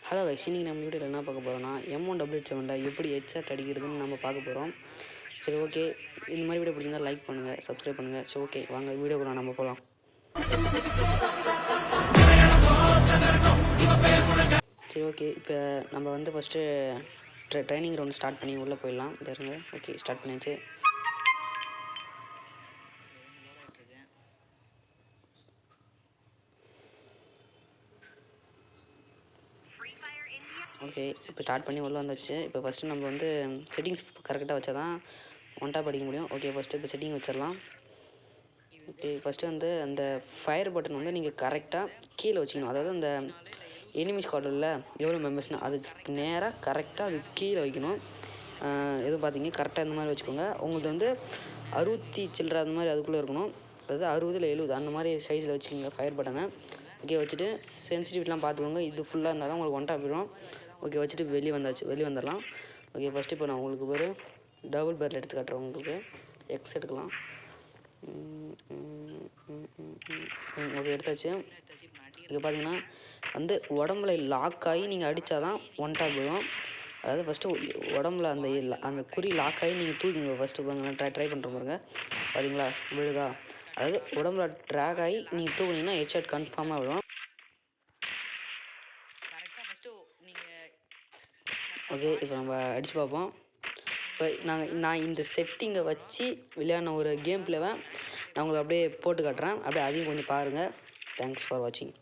Hello guys, இன்னைக்கு நம்ம வீடியோவில் என்ன பார்க்க போகிறோம்னா M1W7 எப்படி ஹெட்செட் அடிக்கிறதுன்னு நம்ம பார்க்க போகிறோம். சரி, ஓகே. இந்த மாதிரி வீடியோ பிடிச்சிருந்தா லைக் பண்ணுங்கள், சப்ஸ்கிரைப் பண்ணுங்கள். சரி, ஓகே, வாங்க வீடியோக்குள்ள நம்ம போகலாம். சரி, ஓகே. இப்போ நம்ம வந்து ஃபஸ்ட்டு ட்ரைனிங் ரவுண்ட் ஸ்டார்ட் பண்ணி உள்ளே போயிடலாம். இருங்க. ஓகே, ஸ்டார்ட் பண்ணியாச்சு. ஓகே, இப்போ ஸ்டார்ட் பண்ணி உள்ளே வந்துச்சு. இப்போ ஃபஸ்ட்டு நம்ம வந்து செட்டிங்ஸ் கரெக்டாக வச்சா தான் ஒன் டாப் அடிக்க முடியும். ஓகே, ஃபஸ்ட்டு இப்போ செட்டிங் வச்சிடலாம். ஓகே, ஃபஸ்ட்டு வந்து அந்த ஃபயர் பட்டன் வந்து நீங்கள் கரெக்டாக கீழே வச்சுக்கணும். அதாவது அந்த எனிமி ஸ்குவாடில் எவ்வளோ மெம்பர்ஸ்னால் அதுக்கு நேராக கரெக்டாக அது கீழே வைக்கணும். எதுவும் பார்த்தீங்க கரெக்டாக இந்த மாதிரி வச்சுக்கோங்க. உங்களுக்கு வந்து 60 சில்லற அந்த மாதிரி அதுக்குள்ளே இருக்கணும். அதாவது 60 இல்லை 70 அந்த மாதிரி சைஸில் வச்சுக்கோங்க ஃபயர் பட்டனை. ஓகே, வச்சுட்டு சென்சிட்டிவிட்டிலாம் பார்த்துக்கோங்க. இது ஃபுல்லாக இருந்தால் தான் உங்களுக்கு ஒன் டாப் போயிடும். ஓகே, வச்சுட்டு வெளியே வந்துடலாம். ஓகே, ஃபஸ்ட்டு இப்போ நான் உங்களுக்கு ஒரு டபுள் பேரில் எடுத்து காட்டுறேன். உங்களுக்கு எக்ஸ் எடுக்கலாம். ஓகே, எடுத்தாச்சு. இது பார்த்தீங்கன்னா வந்து உடம்புல லாக் ஆகி நீங்கள் அடித்தா தான் ஒன் டாப் விழும். அதாவது ஃபஸ்ட்டு உடம்புல அந்த குறி லாக் ஆகி நீங்கள் தூக்குங்க. ஃபஸ்ட்டு ட்ரை பண்ணுற பாருங்க. பார்த்தீங்களா விழுதா? அதாவது உடம்புல ட்ராக் ஆகி நீங்கள் தூக்குனீங்கன்னா ஹெட்ஷாட் கன்ஃபார்மாக விழும். ஓகே, இப்போ நம்ம அடித்து பார்ப்போம். இப்போ நான் இந்த செட்டிங்கை வச்சு விளையாடின ஒரு கேம் பிளேவை நான் உங்களுக்கு அப்படியே போட்டு காட்டுறேன். அப்படியே அதையும் கொஞ்சம் பாருங்கள். தேங்க்ஸ் ஃபார் வாட்சிங்.